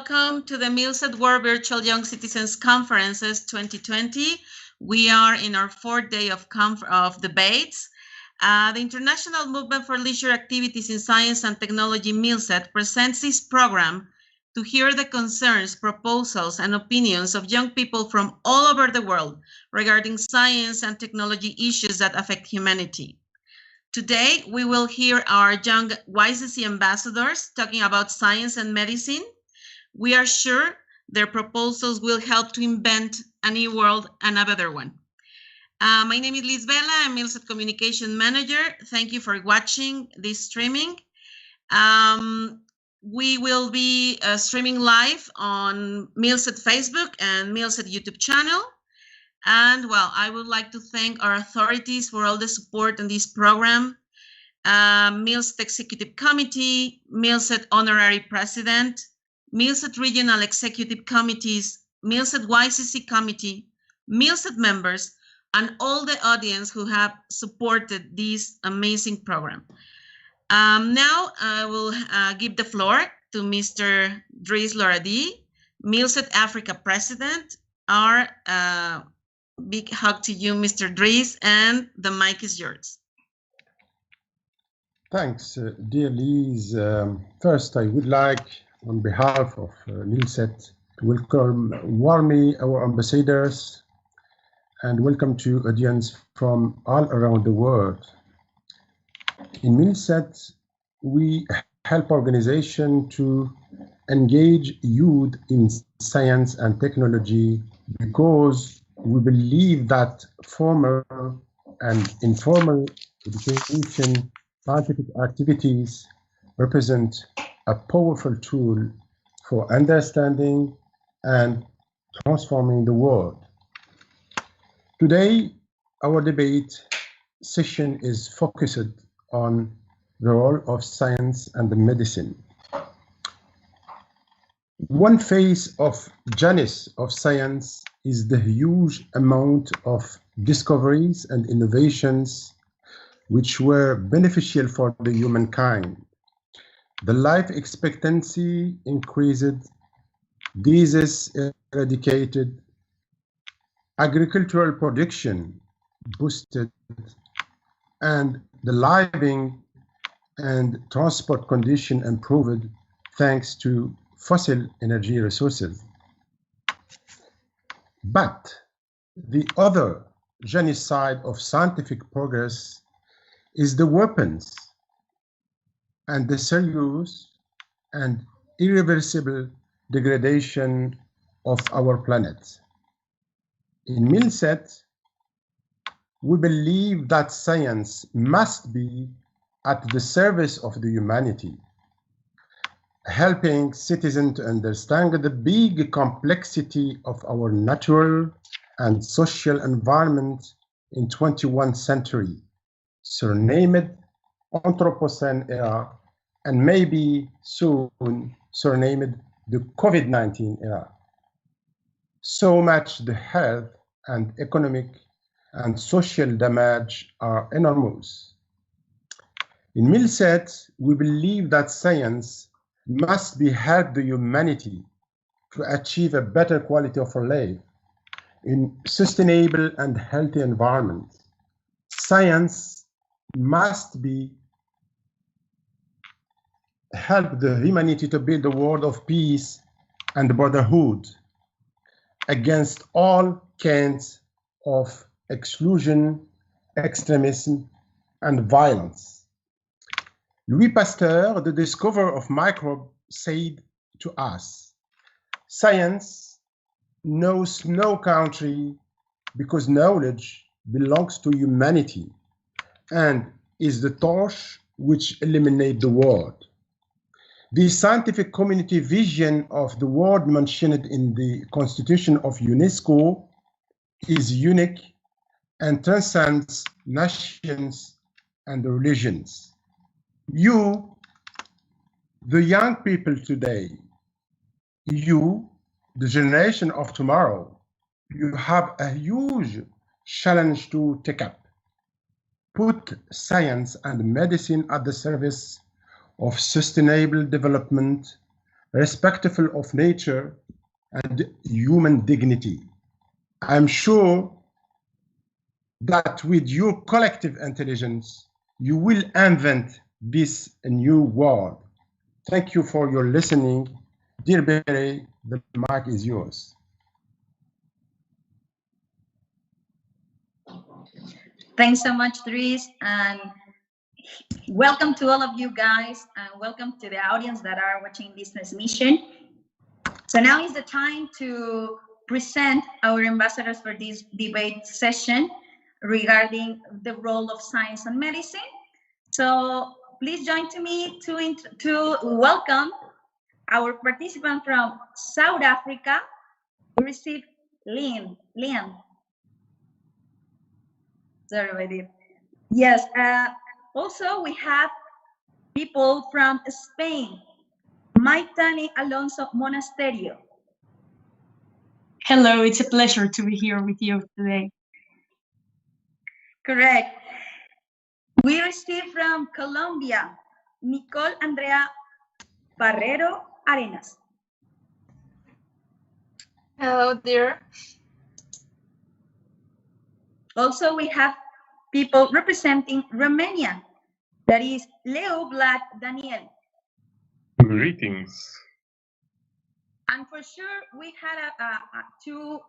welcome to the Milset World Virtual Young Citizens Conferences 2020. We are in our fourth day of debates. The International Movement for Leisure Activities in Science and Technology, Milset, presents this program to hear the concerns, proposals, and opinions of young people from all over the world regarding science and technology issues that affect humanity. Today, we will hear our young YCC ambassadors talking about science and medicine. We are sure their proposals will help to invent a new world and a better one. My name is Liz Vela. I'm Milset Communication Manager. Thank you for watching this streaming. We will be streaming live on Milset Facebook and Milset YouTube channel. And well, I would like to thank our authorities for all the support in this program. Milset Executive Committee, Milset Honorary President, Milset Regional Executive Committees, Milset YCC Committee, Milset members, and all the audience who have supported this amazing program. Now I will give the floor to Mr. Dries Loradi, Milset Africa President. Our big hug to you, Mr. Dries, and the mic is yours. Thanks, dear Liz. First, I would like, on behalf of Milset, to welcome warmly our ambassadors and welcome to audience from all around the world. In Milset, we help organizations to engage youth in science and technology because we believe that formal and informal education, scientific activities represent a powerful tool for understanding and transforming the world. Today, our debate session is focused on the role of science and medicine. One phase of journey of science is the huge amount of discoveries and innovations which were beneficial for the humankind. The life expectancy increased, diseases eradicated, agricultural production boosted, and the living and transport condition improved thanks to fossil energy resources. But the other genocide of scientific progress is the weapons and the serious and irreversible degradation of our planet. In Milset, we believe that science must be at the service of the humanity, helping citizens to understand the big complexity of our natural and social environment in 21st century, surnamed Anthropocene era, and maybe soon surnamed the COVID-19 era. So much the health and economic and social damage are enormous. In Milset, we believe that science must be help the humanity to achieve a better quality of life in sustainable and healthy environment. Science must be help the humanity to build a world of peace and brotherhood against all kinds of exclusion, extremism, and violence. Louis Pasteur, the discoverer of microbes, said to us, "Science knows no country because knowledge belongs to humanity and is the torch which eliminates the world." The scientific community vision of the world mentioned in the Constitution of UNESCO is unique and transcends nations and religions. You, the young people today, you, the generation of tomorrow, you have a huge challenge to take up. Put science and medicine at the service of sustainable development respectful of nature and human dignity. I'm sure that with your collective intelligence, you will invent this new world. Thank you for your listening. Dear Barry, the mic is yours. Thanks so much, Dries, and welcome to all of you guys, and welcome to the audience that are watching this transmission. So now is the time to present our ambassadors for this debate session regarding the role of science and medicine. So please join to me to welcome our participant from South Africa. We received Liam. Sorry, I did. Yes. Also, we have people from Spain. Maitani Alonso Monasterio. Hello, it's a pleasure to be here with you today. Correct. We received from Colombia, Nicole Andrea Barrero Arenas. Hello, dear. Also, we have people representing Romania. That is Leo Vlad Daniel. Greetings. And for sure, we had two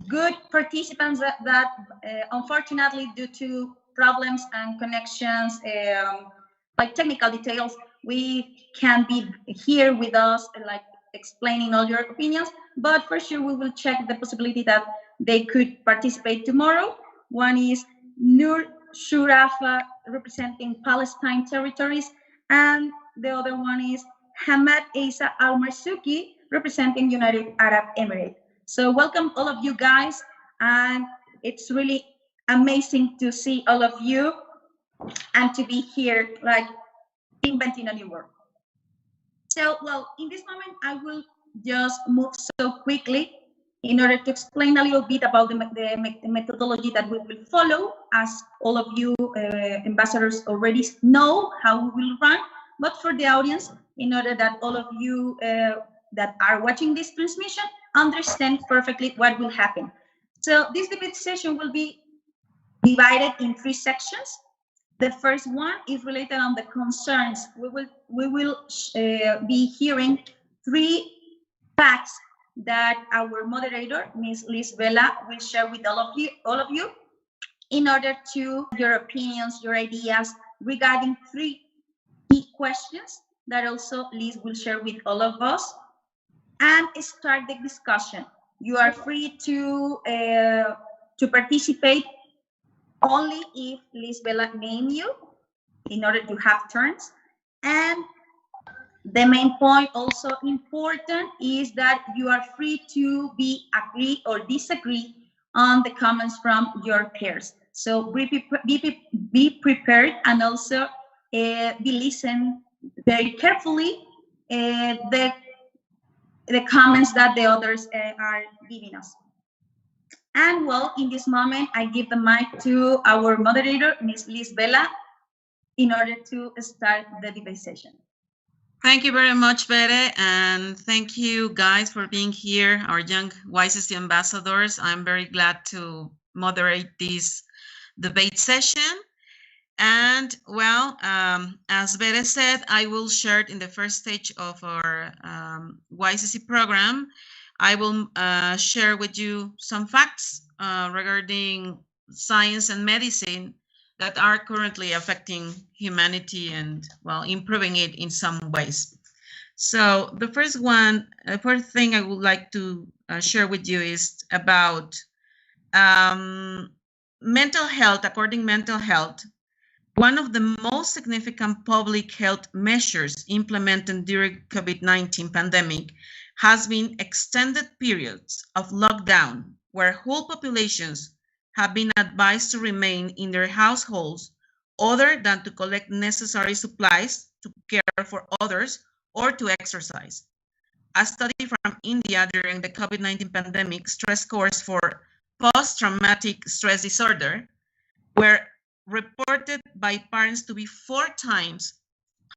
good participants that unfortunately, due to problems and connections, like technical details, we can't be here with us, like explaining all your opinions. But for sure, we will check the possibility that they could participate tomorrow. One is Nur Shurafa, representing Palestine territories, and the other one is Hamad Asa Al-Marzuki, representing United Arab Emirates. So welcome all of you guys, and it's really amazing to see all of you and to be here, like inventing a new world. So, well, in this moment, I will just move so quickly in order to explain a little bit about the methodology that we will follow. As all of you ambassadors already know how we will run, but for the audience, in order that all of you that are watching this transmission understand perfectly what will happen. So this debate session will be divided in 3 sections. The first one is related on the concerns. We will be hearing 3 facts that our moderator, Ms. Liz Vela, will share with all of you in order to your opinions, your ideas regarding 3 key questions that also Liz will share with all of us, and start the discussion. You are free to participate only if Liz Vela name you in order to have turns. And the main point, also important, is that you are free to agree or disagree on the comments from your peers. So be prepared, and also be listen very carefully the comments that the others are giving us. And well, in this moment, I give the mic to our moderator, Ms. Liz Vela, in order to start the debate session. Thank you very much, Bere, and thank you guys for being here, our young YCC ambassadors. I'm very glad to moderate this debate session. And well, as Bere said, I will share in the first stage of our YCC program. I will share with you some facts regarding science and medicine that are currently affecting humanity and, well, improving it in some ways. So the first thing I would like to share with you is about mental health. According to Mental Health, one of the most significant public health measures implemented during COVID-19 pandemic has been extended periods of lockdown, where whole populations have been advised to remain in their households other than to collect necessary supplies, to care for others, or to exercise. A study from India during the COVID-19 pandemic stress scores for post-traumatic stress disorder were reported by parents to be 4 times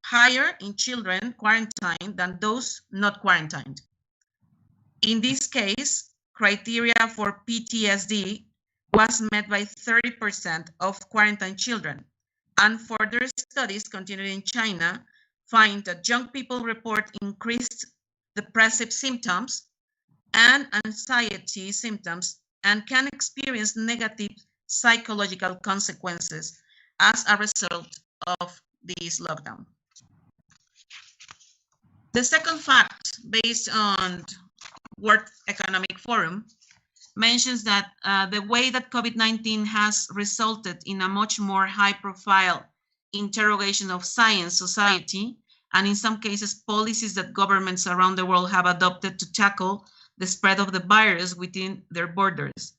higher in children quarantined than those not quarantined. In this case, criteria for PTSD was met by 30% of quarantined children, and further studies continued in China find that young people report increased depressive symptoms and anxiety symptoms and can experience negative psychological consequences as a result of this lockdown. The second fact, based on World Economic Forum, mentions that the way that COVID-19 has resulted in a much more high-profile interrogation of science, society, and in some cases, policies that governments around the world have adopted to tackle the spread of the virus within their borders.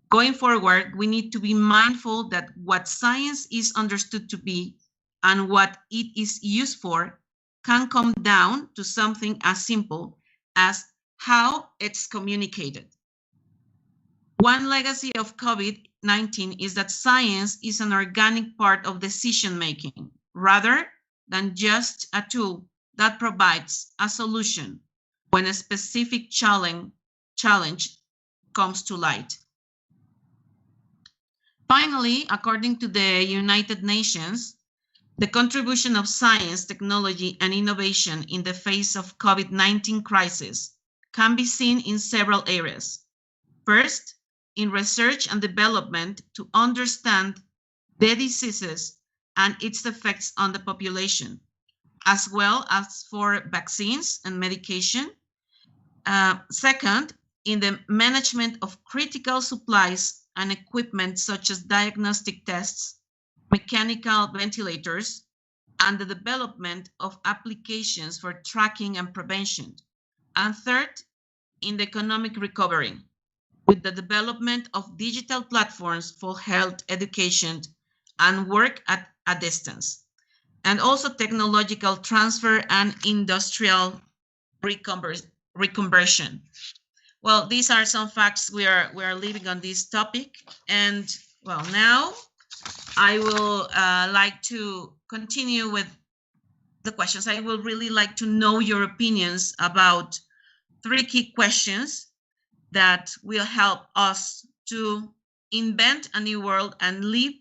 Going forward, we need to be mindful that what science is understood to be and what it is used for can come down to something as simple as how it's communicated. One legacy of COVID-19 is that science is an organic part of decision-making, rather than just a tool that provides a solution when a specific challenge comes to light. Finally, according to the United Nations, the contribution of science, technology, and innovation in the face of COVID-19 crisis can be seen in several areas. First, in research and development to understand the diseases and its effects on the population, as well as for vaccines and medication. Second, in the management of critical supplies and equipment such as diagnostic tests, mechanical ventilators, and the development of applications for tracking and prevention. And third, in the economic recovery, with the development of digital platforms for health education and work at a distance, and also technological transfer and industrial reconversion. Well, these are some facts we are leaving on this topic. And well, now I will like to continue with the questions. I will really like to know your opinions about 3 key questions that will help us to invent a new world and live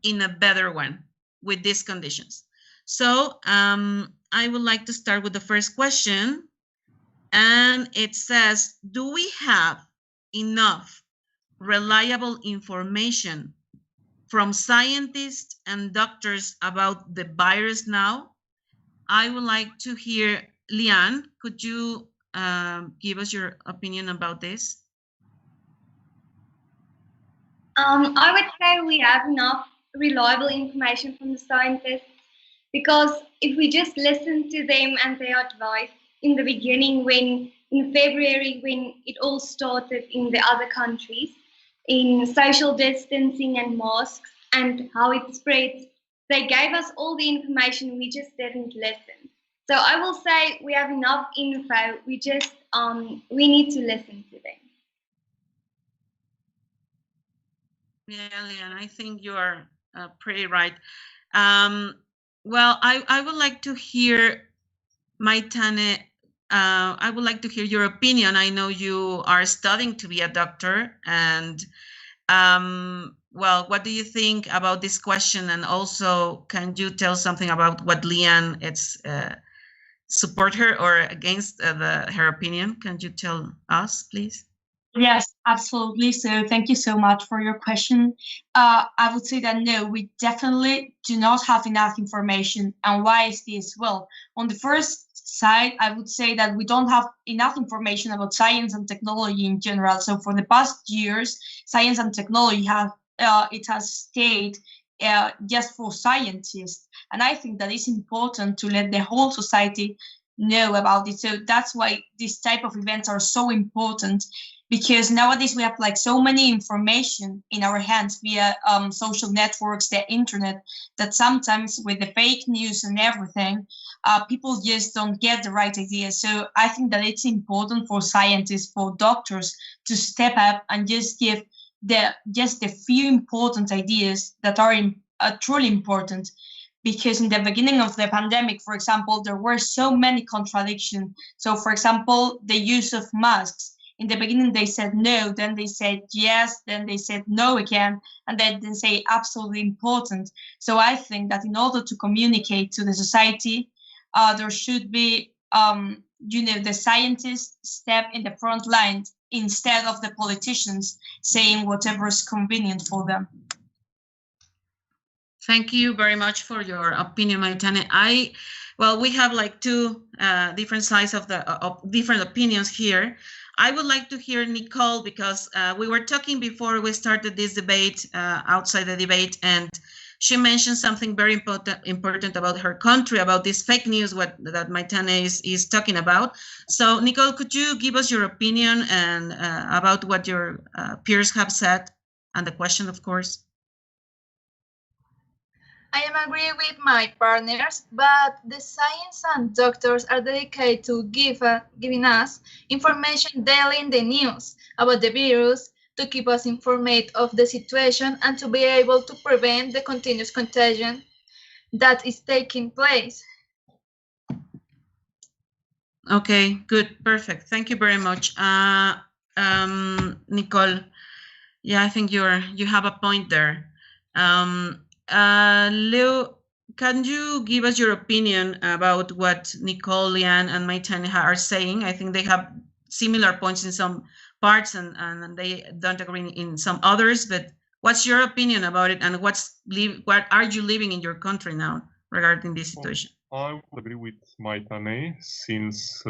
in a better one with these conditions. So I would like to start with the first question. And it says, do we have enough reliable information from scientists and doctors about the virus now? I would like to hear, Lian, could you give us your opinion about this? I would say we have enough reliable information from the scientists, because if we just listen to them and their advice in the beginning, when in February, when it all started in the other countries, in social distancing and masks and how it spreads, they gave us all the information, we just didn't listen. So I will say we have enough info, we just, we need to listen to them. Yeah, Lian, I think you are pretty right. Well, I would like to hear, Maitane, I would like to hear your opinion. I know you are studying to be a doctor, and well, what do you think about this question? And also, can you tell something about what Lian support her or against her opinion? Can you tell us, please? Yes, absolutely. So thank you so much for your question. I would say that no, we definitely do not have enough information. And why is this? Well, on the first side, I would say that we don't have enough information about science and technology in general. So for the past years, science and technology it has stayed just for scientists. And I think that it's important to let the whole society know about it. So that's why these type of events are so important, because nowadays we have like so many information in our hands via social networks, the internet, that sometimes with the fake news and everything, people just don't get the right idea. So I think that it's important for scientists, for doctors to step up and just give the few important ideas that are truly important. because in the beginning of the pandemic, for example, there were so many contradictions. So, for example, the use of masks. In the beginning, they said no, then they said yes, then they said no again, and then they say absolutely important. So I think that in order to communicate to the society, there should be, the scientists step in the front line instead of the politicians saying whatever is convenient for them. Thank you very much for your opinion, Maitane. Well, we have like two different sides of the different opinions here. I would like to hear Nicole, because we were talking before we started this debate, outside the debate, and she mentioned something very important about her country, about this fake news that Maitane is talking about. So, Nicole, could you give us your opinion and about what your peers have said, and the question, of course? I am agree with my partners, but the science and doctors are dedicated to giving us information daily in the news about the virus, to keep us informed of the situation and to be able to prevent the continuous contagion that is taking place. Okay, good, perfect. Thank you very much, Nicole. Yeah, I think you have a point there. Leo, can you give us your opinion about what Nicole, Lian, and Maitane are saying? I think they have similar points in some parts, and they don't agree in some others. But what's your opinion about it, and what are you living in your country now regarding this situation? I would agree with Maitane, since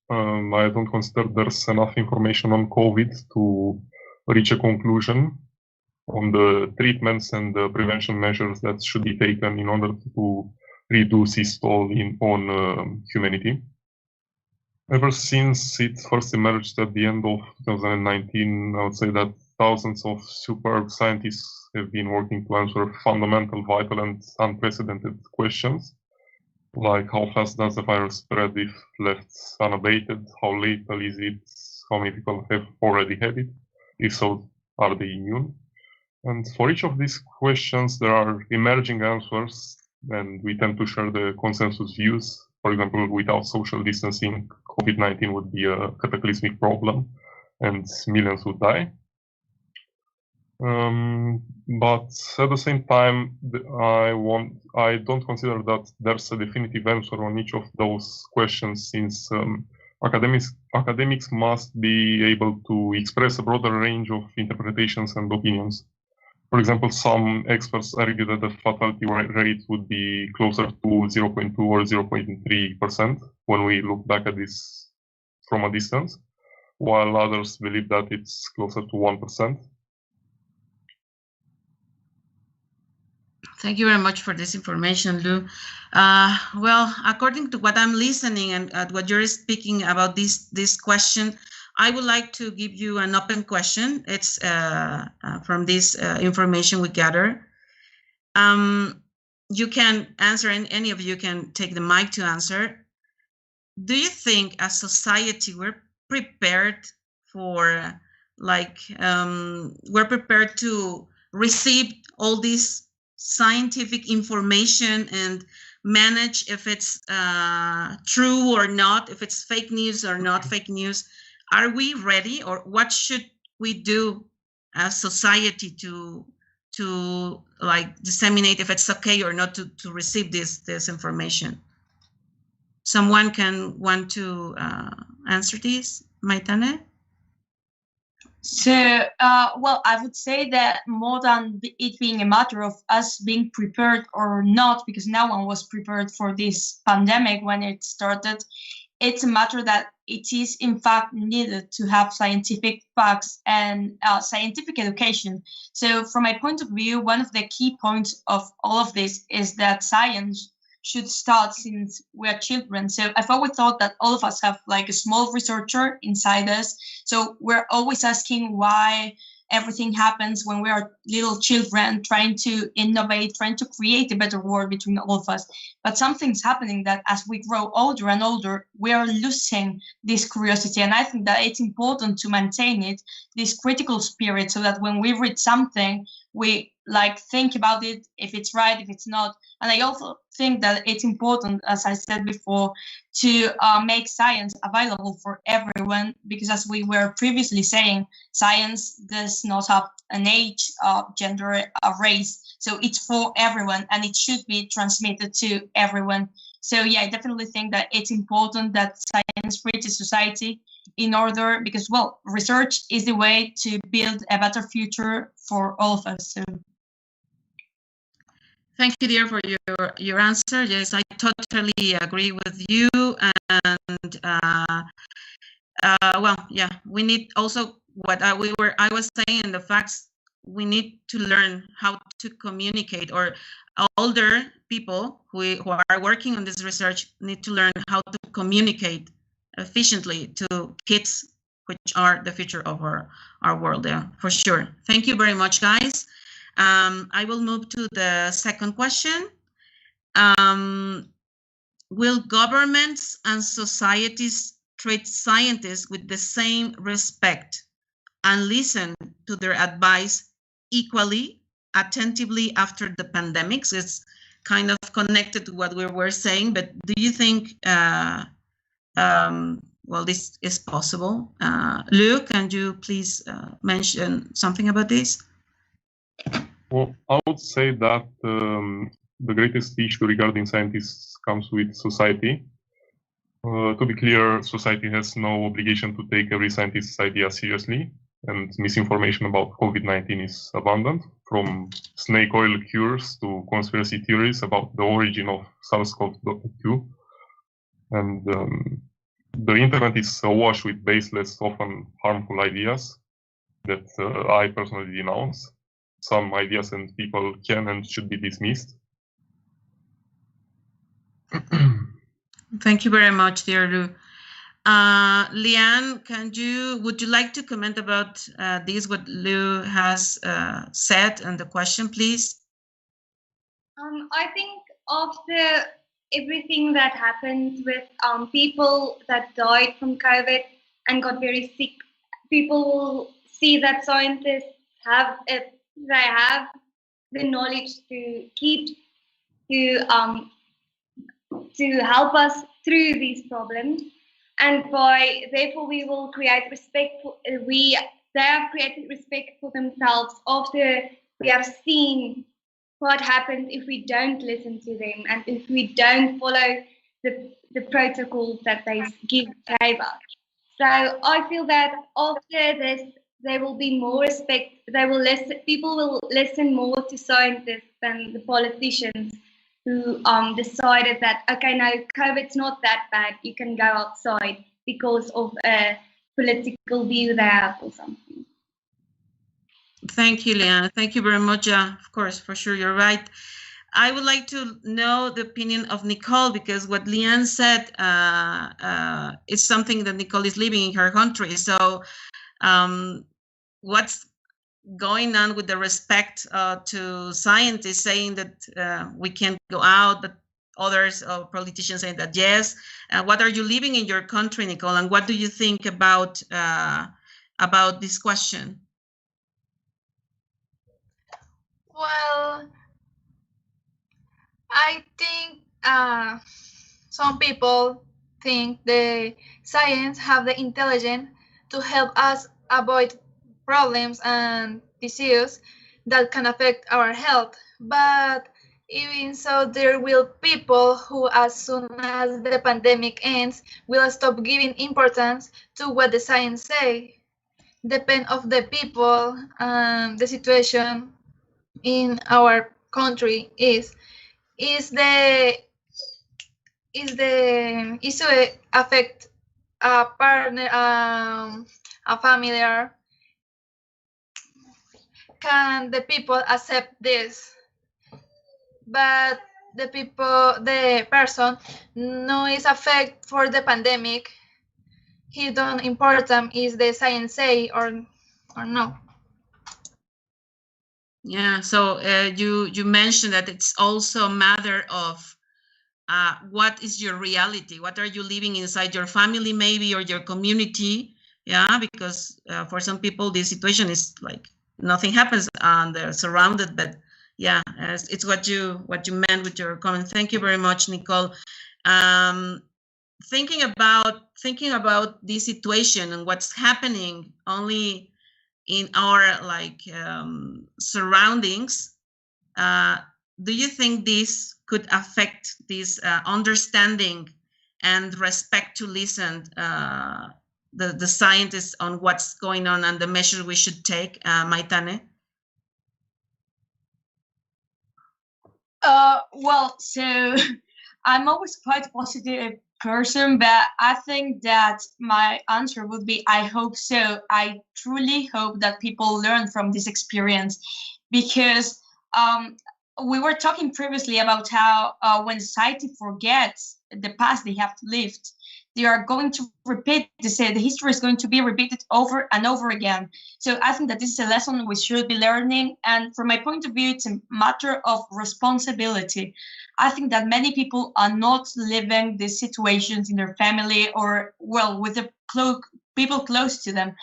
I don't consider there's enough information on COVID to reach a conclusion on the treatments and the prevention measures that should be taken in order to reduce its toll on humanity. Ever since it first emerged at the end of 2019, I would say that thousands of superb scientists have been working to answer fundamental, vital, and unprecedented questions, like how fast does the virus spread if left unabated, how lethal is it, how many people have already had it, if so, are they immune? And for each of these questions, there are emerging answers, and we tend to share the consensus views. For example, without social distancing, COVID-19 would be a cataclysmic problem, and millions would die. But at the same time, I don't consider that there's a definitive answer on each of those questions, since academics must be able to express a broader range of interpretations and opinions. For example, some experts argue that the fatality rate would be closer to 0.2 or 0.3% when we look back at this from a distance, while others believe that it's closer to 1%. Thank you very much for this information, Lou. Well, according to what I'm listening and what you're speaking about this question, I would like to give you an open question. It's from this information we gather. You can answer, and any of you can take the mic to answer. Do you think as society we're prepared for, we're prepared to receive all this scientific information and manage if it's true or not, if it's fake news or not fake news? Are we ready, or what should we do as society to disseminate if it's okay or not to receive this information? Someone want to answer this, Maitane? So, well, I would say that more than it being a matter of us being prepared or not, because no one was prepared for this pandemic when it started, it's a matter that it is in fact needed to have scientific facts and scientific education. So from my point of view, one of the key points of all of this is that science should start since we're children. So I've always thought that all of us have like a small researcher inside us. So we're always asking why everything happens when we are little children, trying to innovate, trying to create a better world between all of us. But something's happening that as we grow older and older, we are losing this curiosity. And I think that it's important to maintain it, this critical spirit, so that when we read something, we like think about it, if it's right, if it's not. And I also think that it's important, as I said before, to make science available for everyone, because as we were previously saying, science does not have an age, gender, race. So it's for everyone, and it should be transmitted to everyone. So yeah, I definitely think that it's important that science reaches society in order, because, well, research is the way to build a better future for all of us. So thank you, dear, for your answer. Yes, I totally agree with you. And well, yeah, we need also what I was saying, the facts. We need to learn how to communicate, or older people who are working on this research need to learn how to communicate efficiently to kids, which are the future of our world. Yeah, for sure. Thank you very much, guys. I will move to the second question. Will governments and societies treat scientists with the same respect and listen to their advice equally, attentively after the pandemics? It's kind of connected to what we were saying, but do you think, well, this is possible? Luke, can you please mention something about this? Well, I would say that the greatest issue regarding scientists comes with society. To be clear, society has no obligation to take every scientist's idea seriously, and misinformation about COVID-19 is abundant, from snake oil cures to conspiracy theories about the origin of SARS-CoV-2. And the internet is awash with baseless, often harmful ideas that I personally denounce. Some ideas and people can and should be dismissed. Thank you very much, dear Lu. Leanne, would you like to comment about this, what Lu has said and the question, please? I think after everything that happened with people that died from COVID and got very sick, people will see that scientists have the knowledge to help us through these problems, and therefore we will create respect for they have created respect for themselves after we have seen what happens if we don't listen to them and if we don't follow the protocols that they gave us. So I feel that after this, there will be more respect. People will listen more to scientists than the politicians who decided that, okay, no, COVID's not that bad. You can go outside because of a political view they have or something. Thank you, Leanne. Thank you very much. Of course, for sure, you're right. I would like to know the opinion of Nicole, because what Leanne said is something that Nicole is living in her country. So what's going on with the respect to scientists saying that we can't go out, but others, politicians, saying that yes? What are you living in your country, Nicole, and what do you think about this question? Well, I think some people think the science have the intelligence to help us avoid problems and diseases that can affect our health. But even so, there will people who, as soon as the pandemic ends, will stop giving importance to what the science say. Depend of the people and the situation in our country is the issue affect a partner, a familiar? Can the people accept this? But the person no is affect for the pandemic. He don't important is the science say or no. Yeah, so you mentioned that it's also a matter of what is your reality? What are you living inside your family, maybe, or your community? Yeah, because for some people, the situation is like nothing happens and they're surrounded. But yeah, it's what you meant with your comment. Thank you very much, Nicole. Thinking about this situation and what's happening only in our surroundings, do you think this could affect this understanding and respect to listen the scientists on what's going on and the measures we should take, Maitane? Well, so I'm always quite a positive person, but I think that my answer would be I hope so. I truly hope that people learn from this experience, because we were talking previously about how when society forgets the past they have lived, they are going to repeat the history is going to be repeated over and over again. So I think that this is a lesson we should be learning. And from my point of view, it's a matter of responsibility. I think that many people are not living these situations in their family or, well, with the people close to them.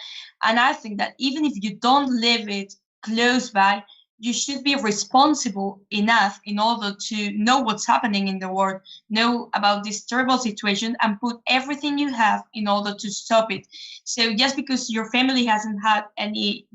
And I think that even if you don't live it close by, you should be responsible enough in order to know what's happening in the world, know about this terrible situation, and put everything you have in order to stop it. So just because your family hasn't had any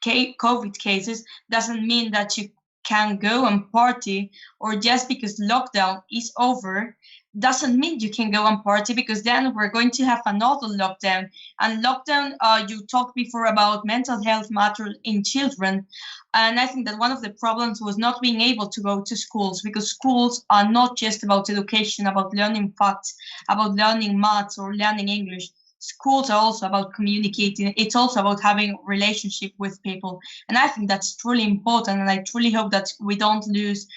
COVID cases doesn't mean that you can go and party, or just because lockdown is over doesn't mean you can go and party, because then we're going to have another lockdown. And lockdown, you talked before about mental health matters in children. And I think that one of the problems was not being able to go to schools, because schools are not just about education, about learning facts, about learning maths or learning English. Schools are also about communicating. It's also about having relationship with people. And I think that's truly important. And I truly hope that we don't lose,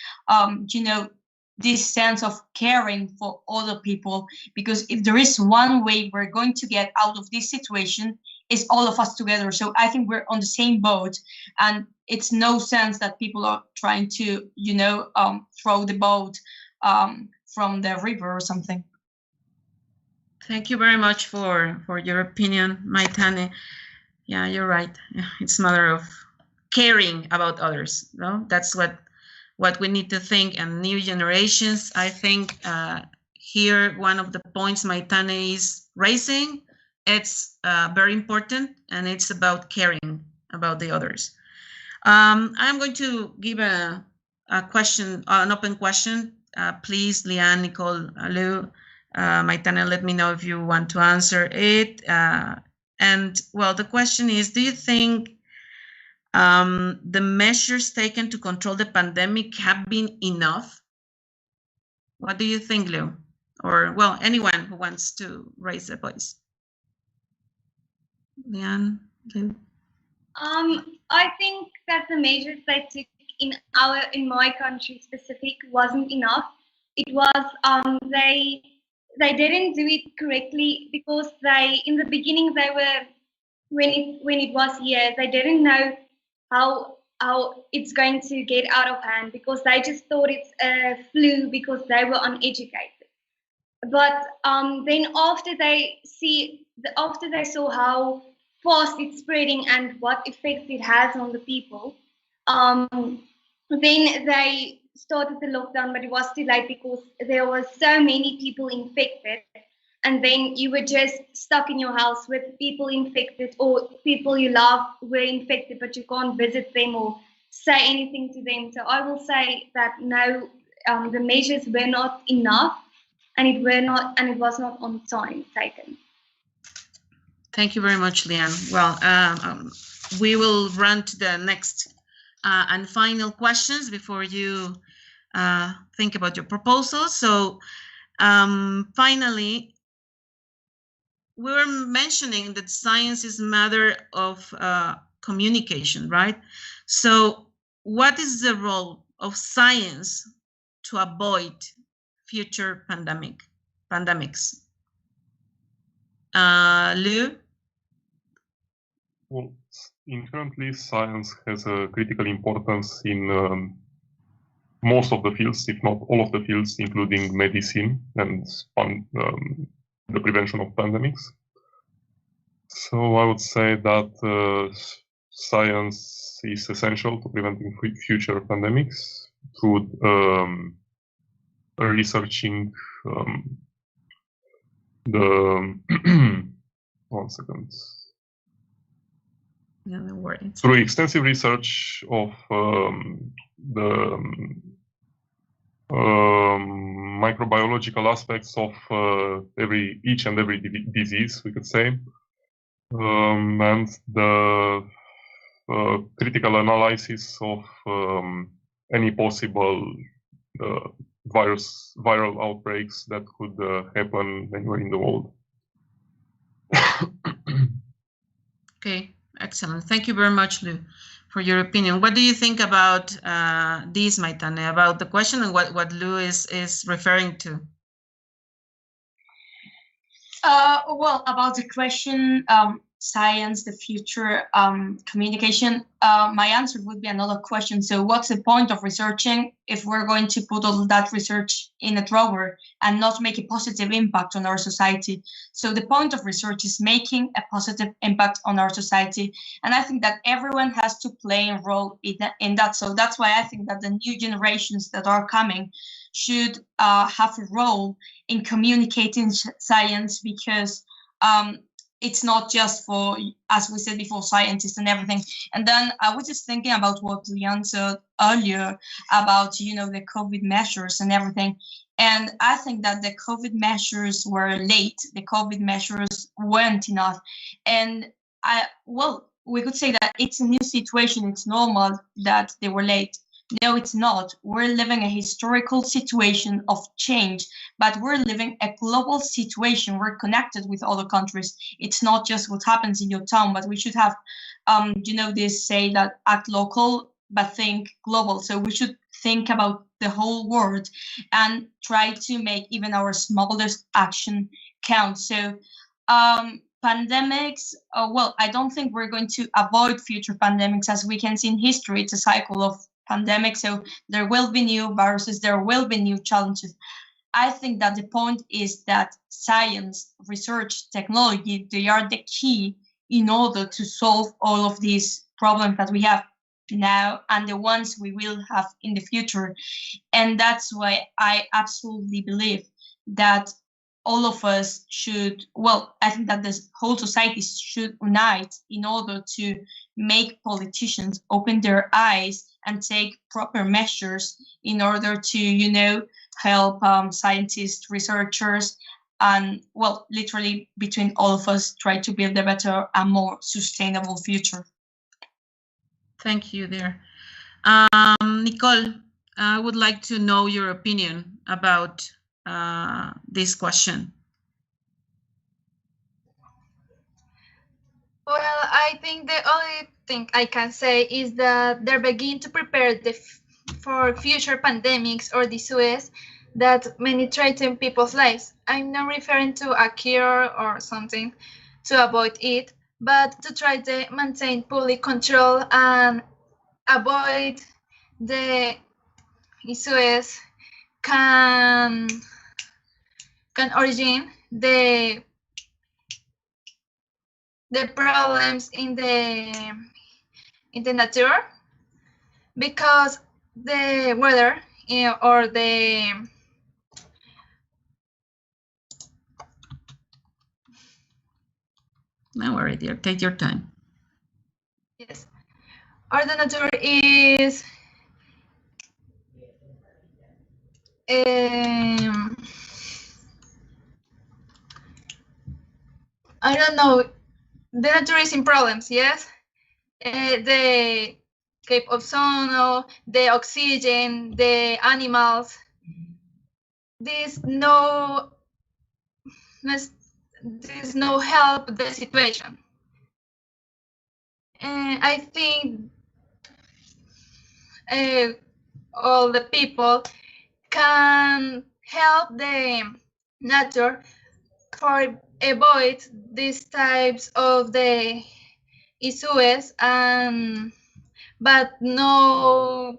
this sense of caring for other people, because if there is one way we're going to get out of this situation, is all of us together. So I think we're on the same boat, and it's no sense that people are trying to, throw the boat from the river or something. Thank you very much for your opinion, Maitane. Yeah, you're right. It's a matter of caring about others. No, that's what we need to think. And new generations, I think here one of the points Maitane is raising, it's very important, and it's about caring about the others. I'm going to give a question, an open question. Please, Liane, Nicole, Lou, Maitane, let me know if you want to answer it. And well, the question is, do you think the measures taken to control the pandemic have been enough? What do you think, Lou? Or, well, anyone who wants to raise a voice. Liane, Lou? I think that the measures they took in my country specific wasn't enough. It was they didn't do it correctly, because in the beginning they were, when it was here, they didn't know how it's going to get out of hand, because they just thought it's a flu because they were uneducated. But then after they saw how fast it's spreading and what effects it has on the people, then they started the lockdown, but it was too late, because there were so many people infected, and then you were just stuck in your house with people infected, or people you love were infected, but you can't visit them or say anything to them. So I will say that no, the measures were not enough, and it was not on time taken. Thank you very much, Liane. Well, we will run to the next and final questions before you think about your proposal. So finally, we were mentioning that science is a matter of communication, right? So what is the role of science to avoid future pandemics? Lou? Well, inherently, science has a critical importance in most of the fields, if not all of the fields, including medicine and the prevention of pandemics. So I would say that science is essential to preventing future pandemics through researching the one second. Yeah, no worries. Through extensive research of the microbiological aspects of each and every disease, we could say, and the critical analysis of any possible viral outbreaks that could happen anywhere in the world. Okay, excellent. Thank you very much, Lou, for your opinion. What do you think about this, Maitane, about the question and what Lou is referring to? Well, about the question, science, the future, communication, my answer would be another question. So what's the point of researching if we're going to put all that research in a drawer and not make a positive impact on our society? So the point of research is making a positive impact on our society. And I think that everyone has to play a role in that. So that's why I think that the new generations that are coming should have a role in communicating science, because it's not just for, as we said before, scientists and everything. And then I was just thinking about what Leon said earlier about, you know, the COVID measures and everything. And I think that the COVID measures were late. The COVID measures weren't enough. And we could say that it's a new situation. It's normal that they were late. No, it's not. We're living a historical situation of change, but we're living a global situation. We're connected with other countries. It's not just what happens in your town, but we should have, this say that act local, but think global. So we should think about the whole world and try to make even our smallest action count. So pandemics, I don't think we're going to avoid future pandemics. As we can see in history, it's a cycle of pandemic, so there will be new viruses, there will be new challenges. I think that the point is that science, research, technology, they are the key in order to solve all of these problems that we have now and the ones we will have in the future. And that's why I absolutely believe that all of us should, I think that the whole society should unite in order to make politicians open their eyes and take proper measures in order to, help scientists, researchers, and, literally between all of us, try to build a better and more sustainable future. Thank you there. Nicole, I would like to know your opinion about this question. Well, I think the only thing I can say is that they're beginning to prepare for future pandemics or diseases that may threaten people's lives. I'm not referring to a cure or something to avoid it, but to try to maintain public control and avoid the issues can origin the problems in the nature, because the weather or the no worry, dear, take your time. Yes, or the nature is I don't know. The nature is in problems, yes? The Cape of Sono, the oxygen, the animals. There's no help the situation. I think all the people can help the nature for avoid these types of the issues, but no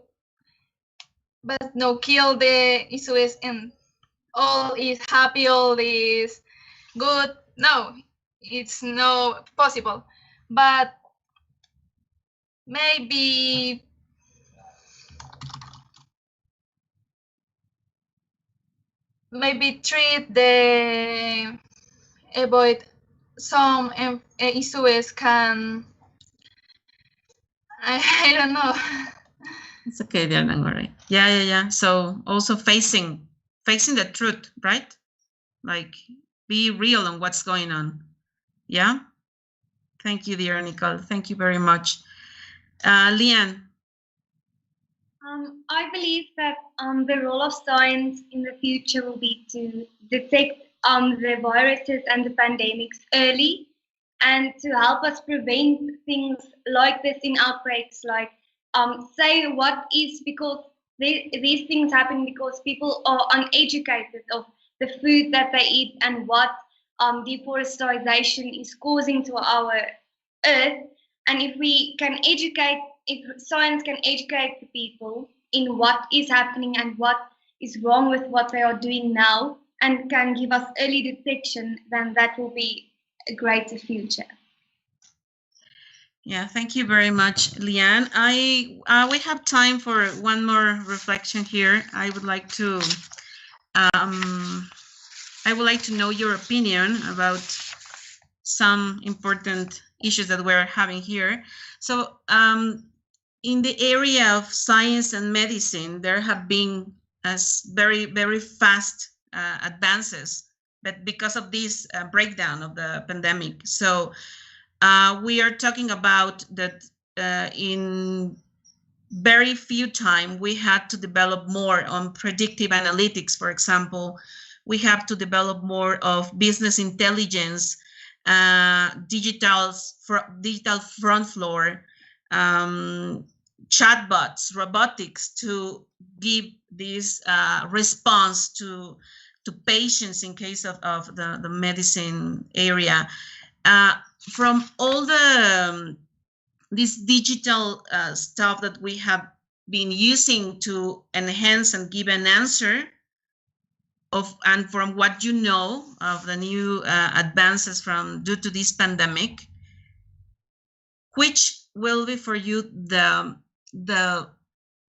kill the issues and all is happy, all is good. No, it's not possible. But maybe treat the avoid some issues can I don't know. It's okay, dear, don't worry. Yeah. So also facing the truth, right? Like be real on what's going on. Yeah. Thank you, dear Nicole. Thank you very much. Leanne. I believe that the role of science in the future will be to detect the viruses and the pandemics early and to help us prevent things like this in outbreaks, like say what is, because these things happen because people are uneducated of the food that they eat and what deforestation is causing to our earth. And if we can educate, if science can educate the people in what is happening and what is wrong with what they are doing now and can give us early detection, then that will be a greater future. Yeah, thank you very much, Leanne. We have time for one more reflection here. I would like to know your opinion about some important issues that we're having here. So in the area of science and medicine, there have been very, very fast advances, but because of this breakdown of the pandemic. So we are talking about that in very few time, we had to develop more on predictive analytics, for example. We have to develop more of business intelligence, digital front floor, chatbots, robotics to give this response to patients in case of the medicine area. From all the this digital stuff that we have been using to enhance and give an answer and from what you know of the new advances due to this pandemic, which will be for you the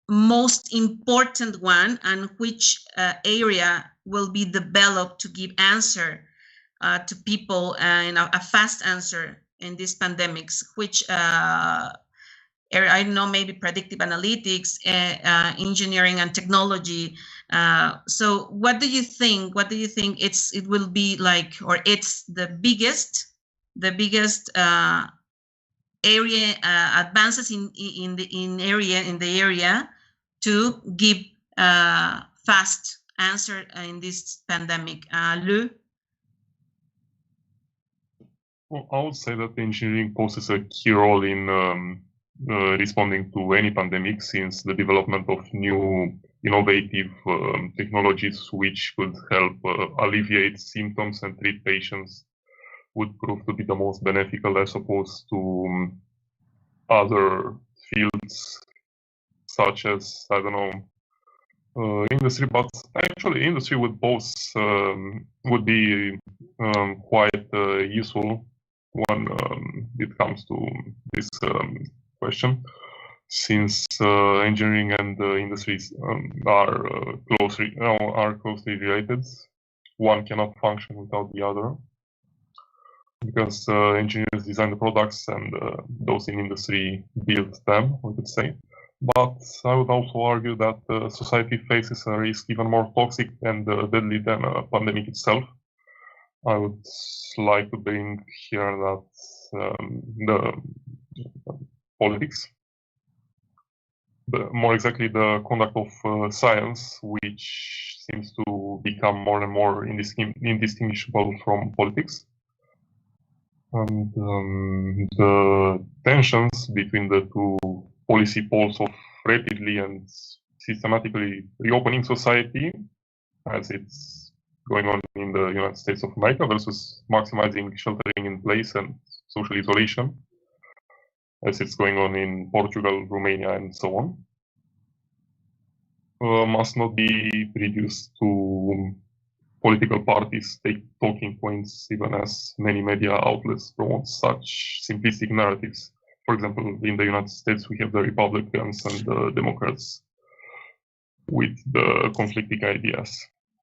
most important one, and which area will be developed to give answer to people and a fast answer in these pandemics, which I don't know, maybe predictive analytics, engineering and technology. So what do you think? What do you think it will be like, or it's the biggest area advances in the area to give fast answer in this pandemic? Lou? Well, I would say that engineering poses a key role in responding to any pandemic, since the development of new innovative technologies which could help alleviate symptoms and treat patients would prove to be the most beneficial, as opposed to other fields such as, I don't know, industry. But actually industry would be quite useful when it comes to this question, since engineering and industries are closely related. One cannot function without the other, because engineers design the products and those in industry build them, we could say. But I would also argue that society faces a risk even more toxic and deadly than a pandemic itself. I would like to bring here that the politics, more exactly the conduct of science, which seems to become more and more indistinguishable from politics. And the tensions between the two policy poles of rapidly and systematically reopening society, as it's going on in the United States of America, versus maximizing sheltering in place and social isolation, as it's going on in Portugal, Romania, and so on, must not be reduced to political parties take talking points, even as many media outlets promote such simplistic narratives. For example, in the United States, we have the Republicans and the Democrats with the conflicting ideas.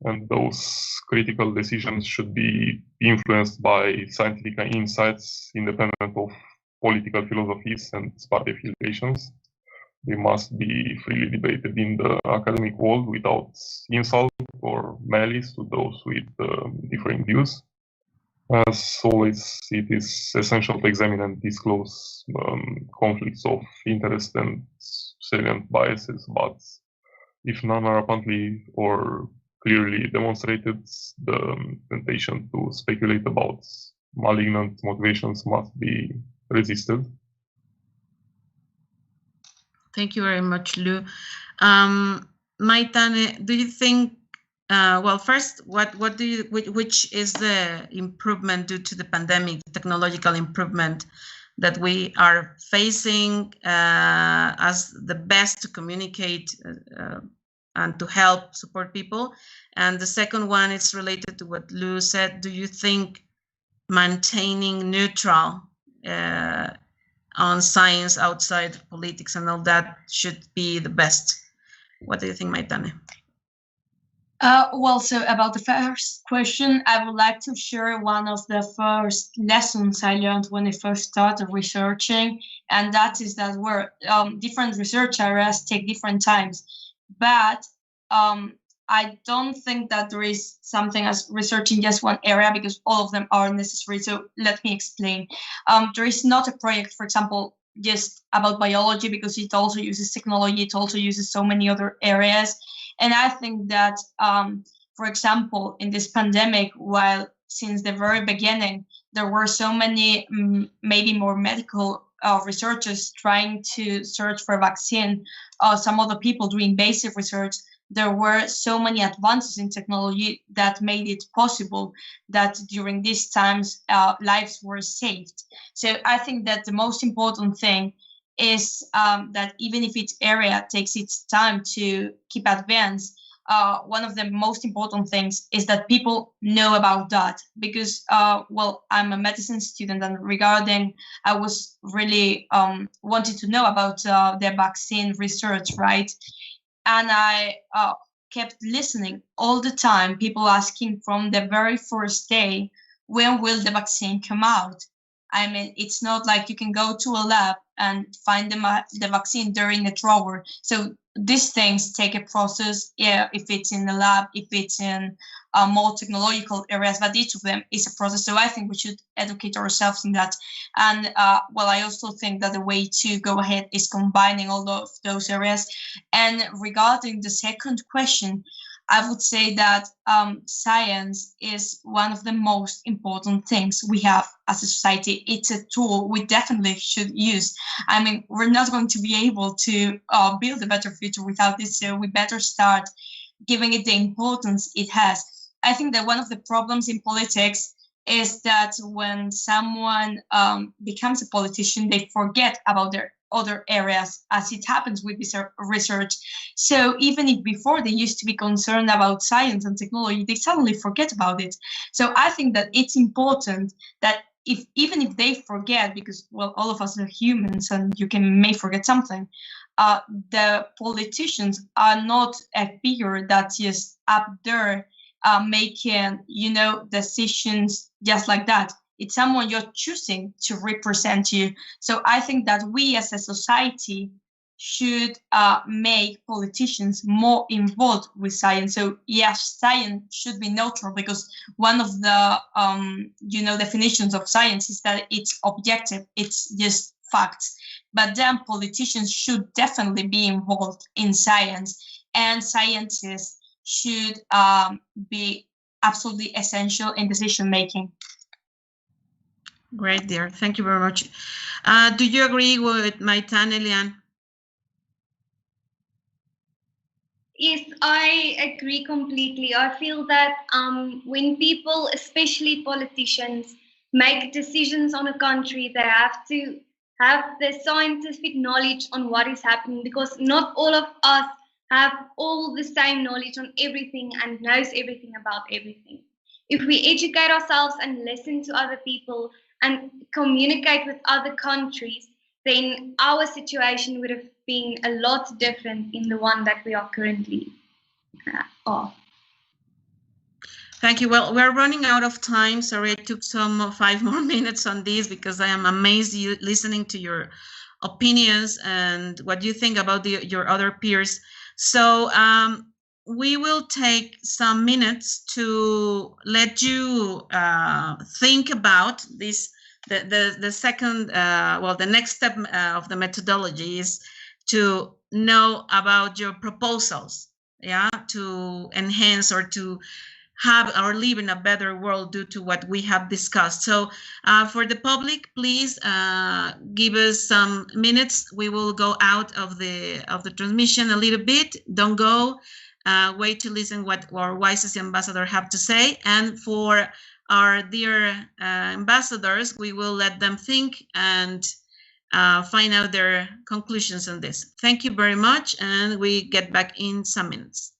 And those critical decisions should be influenced by scientific insights, independent of political philosophies and party affiliations. They must be freely debated in the academic world without insult or malice to those with differing views. As always, it is essential to examine and disclose conflicts of interest and salient biases, but if none are apparently or clearly demonstrated, the temptation to speculate about malignant motivations must be resisted. Thank you very much, Lou. Maitane, do you think, well, first, which is the improvement due to the pandemic, technological improvement that we are facing as the best to communicate and to help support people? And the second one is related to what Lou said. Do you think maintaining neutral on science outside politics and all that should be the best? What do you think, Maitane? Well, so about the first question, I would like to share one of the first lessons I learned when I first started researching, and that is that different research areas take different times. But I don't think that there is something as researching just one area, because all of them are necessary. So let me explain. There is not a project, for example, just about biology, because it also uses technology. It also uses so many other areas. And I think that, for example, in this pandemic, while since the very beginning, there were so many, maybe more medical researchers trying to search for a vaccine, some other people doing basic research, there were so many advances in technology that made it possible that during these times, lives were saved. So I think that the most important thing is that even if each area takes its time to keep advanced, one of the most important things is that people know about that, because, well, I'm a medicine student, and I was really wanted to know about the vaccine research, right? And I kept listening all the time, people asking from the very first day, when will the vaccine come out? I mean, it's not like you can go to a lab and find the vaccine there in the drawer. So these things take a process, yeah, if it's in the lab, if it's in more technological areas, but each of them is a process. So I think we should educate ourselves in that. And well, I also think that the way to go ahead is combining all of those areas. And regarding the second question, I would say that science is one of the most important things we have as a society. It's a tool we definitely should use. I mean, we're not going to be able to build a better future without this, so we better start giving it the importance it has. I think that one of the problems in politics is that when someone becomes a politician, they forget about their other areas, as it happens with this research. So even if before they used to be concerned about science and technology, they suddenly forget about it. So I think that it's important that even if they forget, because, well, all of us are humans and you may forget something, the politicians are not a figure that's just up there making, decisions just like that. It's someone you're choosing to represent you. So I think that we as a society should make politicians more involved with science. So yes, science should be neutral, because one of the definitions of science is that it's objective, it's just facts. But then politicians should definitely be involved in science, and scientists should be absolutely essential in decision making. Great, dear. Thank you very much. Do you agree with Maitane, Lian? Yes, I agree completely. I feel that when people, especially politicians, make decisions on a country, they have to have the scientific knowledge on what is happening, because not all of us have all the same knowledge on everything and knows everything about everything. If we educate ourselves and listen to other people and communicate with other countries, then our situation would have been a lot different in the one that we are currently are. Thank you. Well, we're running out of time. Sorry, I took 5 more minutes on this because I am amazed listening to your opinions and what you think about your other peers. So we will take some minutes to let you think about this. The second, the next step of the methodology is to know about your proposals, to enhance or to have or live in a better world due to what we have discussed. So for the public, please give us some minutes. We will go out of the transmission a little bit. Don't go. Wait to listen what our WISES ambassador have to say. And for our dear ambassadors, we will let them think and find out their conclusions on this. Thank you very much, and we get back in some minutes.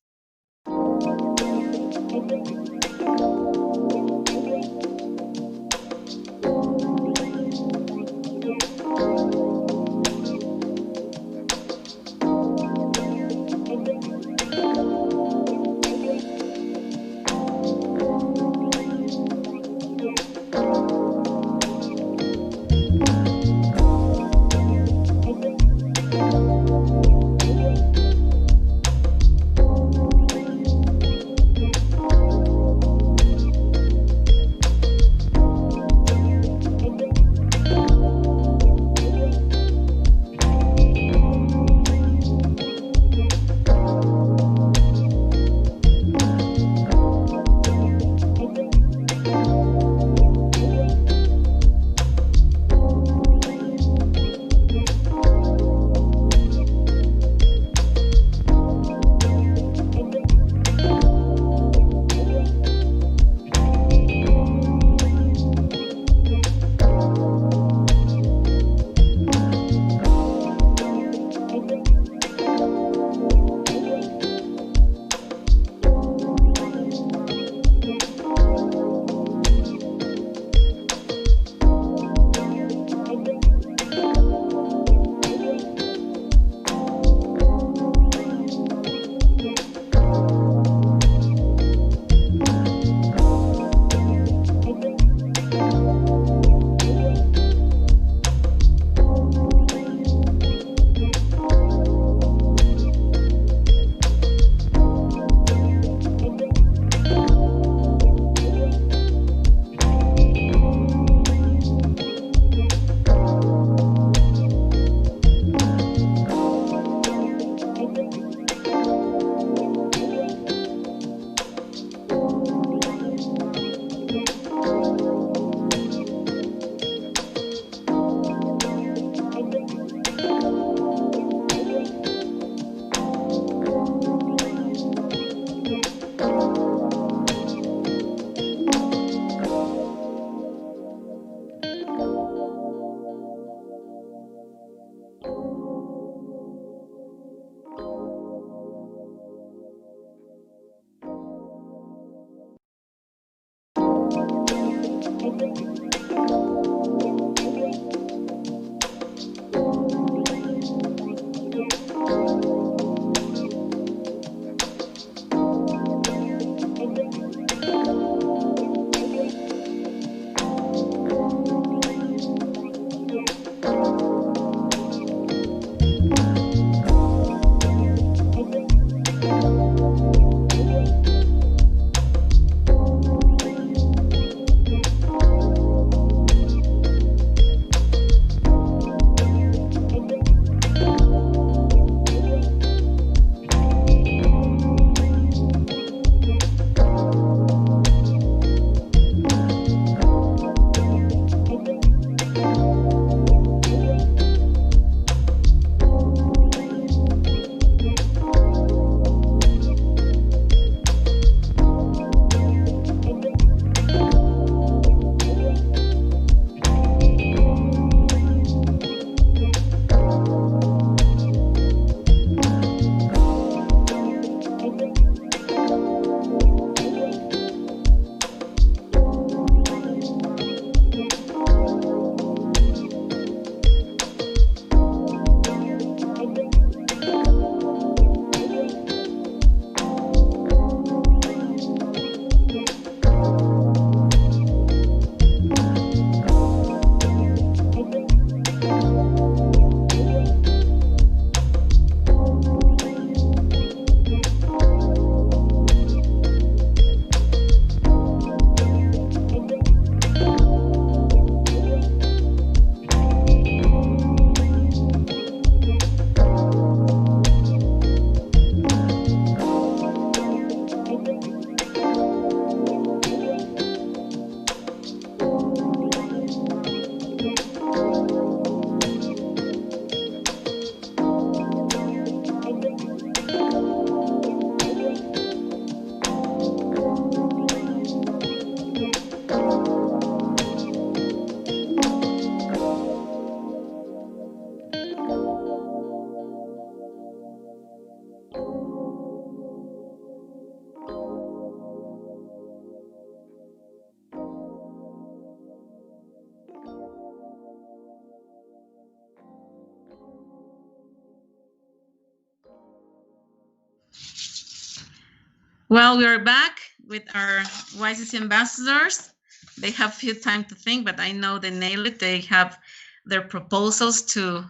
Well, we are back with our YCC ambassadors. They have few time to think, but I know they nail it. They have their proposals to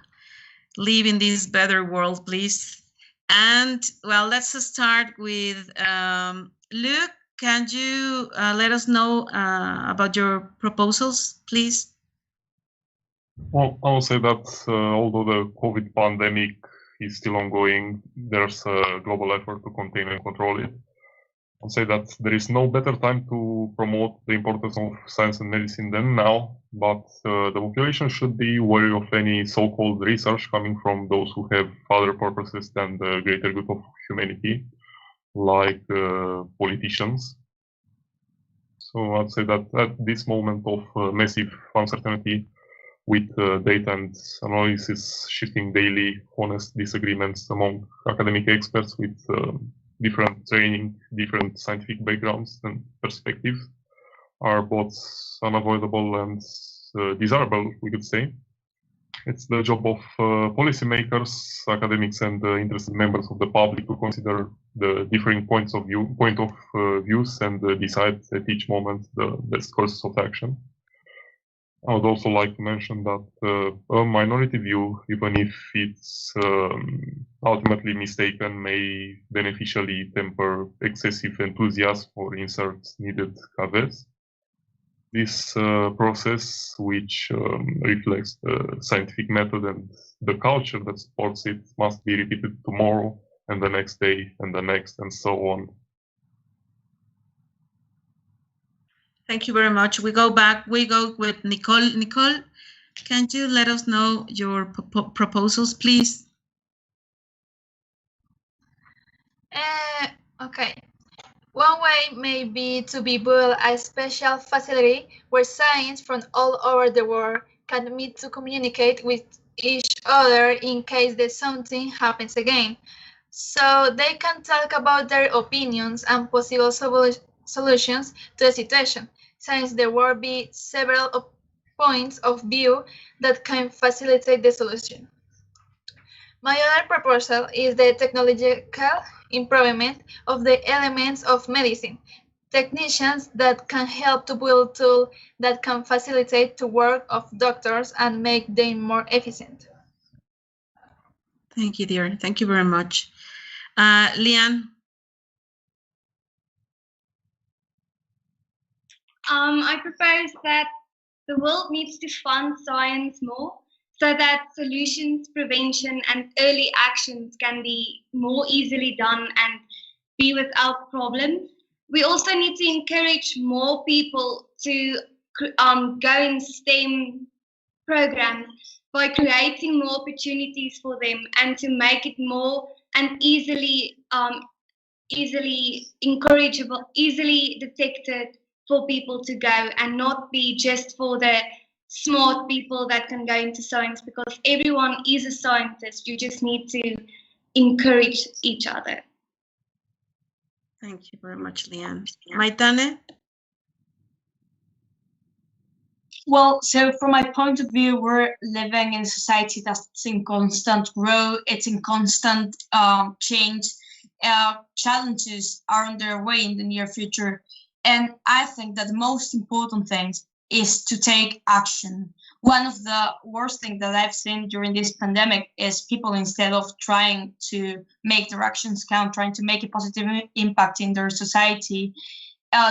live in this better world, please. And well, let's start with Luke. Can you let us know about your proposals, please? Well, I will say that although the COVID pandemic is still ongoing, there's a global effort to contain and control it. I'll say that there is no better time to promote the importance of science and medicine than now, but the population should be wary of any so-called research coming from those who have other purposes than the greater good of humanity, like politicians. So I'd say that at this moment of massive uncertainty, with data and analysis shifting daily, honest disagreements among academic experts with different training, different scientific backgrounds and perspectives are both unavoidable and desirable, we could say. It's the job of policymakers, academics, and interested members of the public to consider the differing point of views and decide at each moment the best courses of action. I would also like to mention that a minority view, even if it's ultimately mistaken, may beneficially temper excessive enthusiasm or insert needed caveats. This process, which reflects the scientific method and the culture that supports it, must be repeated tomorrow and the next day and the next and so on. Thank you very much. We go with Nicole. Nicole, can you let us know your proposals, please? Okay. One way may be to build a special facility where science from all over the world can meet to communicate with each other in case that something happens again. So they can talk about their opinions and possible solutions to the situation, since there will be several points of view that can facilitate the solution. My other proposal is the technological improvement of the elements of medicine, technicians that can help to build tools that can facilitate the work of doctors and make them more efficient. Thank you, dear. Thank you very much. Leanne? I propose that the world needs to fund science more so that solutions, prevention, and early actions can be more easily done and be without problems. We also need to encourage more people to go in STEM programs by creating more opportunities for them and to make it more and easily encourageable, easily detected for people to go, and not be just for the smart people that can go into science, because everyone is a scientist. You just need to encourage each other. Thank you very much, Leanne. Maitane? Well, so from my point of view, we're living in a society that's in constant growth. It's in constant change. Challenges are on their way in the near future. And I think that the most important thing is to take action. One of the worst things that I've seen during this pandemic is people, instead of trying to make their actions count, trying to make a positive impact in their society,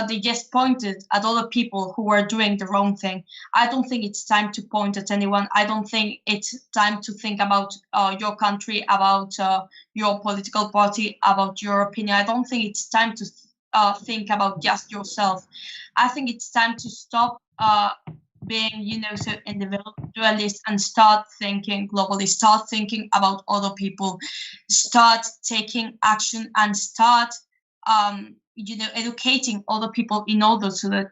they just pointed at other people who were doing the wrong thing. I don't think it's time to point at anyone. I don't think it's time to think about your country, about your political party, about your opinion. I don't think it's time to think about just yourself. I think it's time to stop being, so individualist and start thinking globally, start thinking about other people, start taking action, and start educating other people in order so that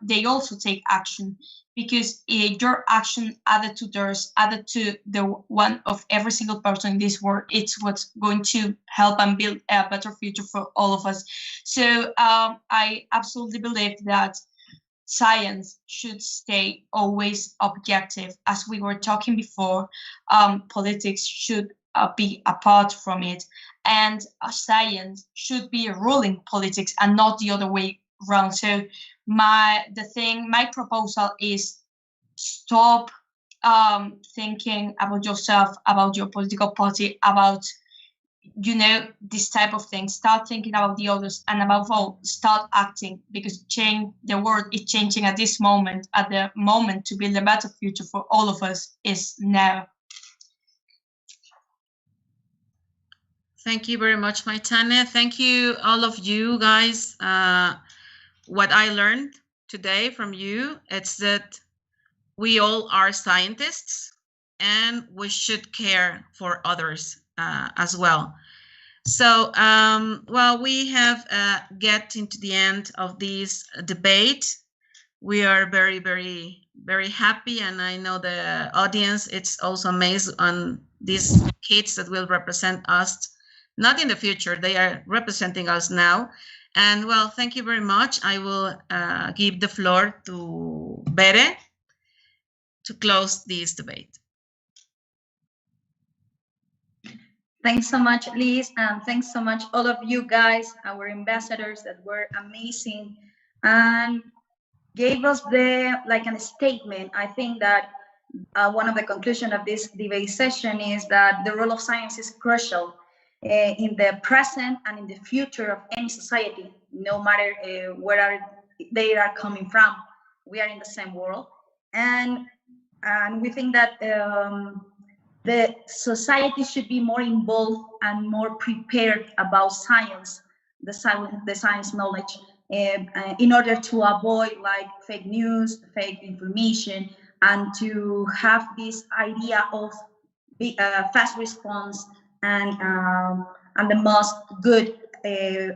they also take action, because your action added to theirs, added to the one of every single person in this world, it's what's going to help and build a better future for all of us. So I absolutely believe that science should stay always objective. As we were talking before, politics should be apart from it. and science should be ruling politics and not the other way around. So my proposal is stop thinking about yourself, about your political party, about this type of thing. Start thinking about the others, and above all, start acting, because the world is changing at this moment. At the moment to build a better future for all of us is now. Thank you very much, Maitane. Thank you, all of you guys. What I learned today from you, it's that we all are scientists and we should care for others as well. So, well, we have get into the end of this debate. We are very, very, very happy, and I know the audience, it's also amazed on these kids that will represent us, not in the future, they are representing us now. And well, thank you very much. I will give the floor to Bere to close this debate. Thanks so much, Liz, and thanks so much all of you guys, our ambassadors that were amazing and gave us a statement. I think that one of the conclusions of this debate session is that the role of science is crucial in the present and in the future of any society, no matter where they are coming from. We are in the same world, and we think that the society should be more involved and more prepared about science, the science knowledge, in order to avoid fake news, fake information, and to have this idea of fast response and the most good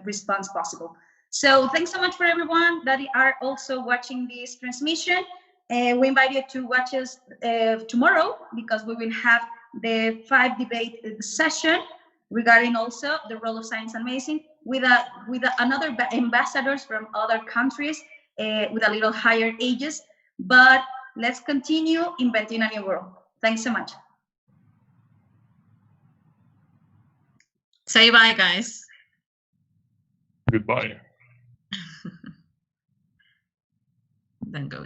response possible. So thanks so much for everyone that are also watching this transmission. We invite you to watch us tomorrow, because we will have the 5 debate session regarding also the role of science and medicine with another ambassadors from other countries with a little higher ages. But let's continue inventing a new world. Thanks so much. Say bye, guys. Goodbye. Then go.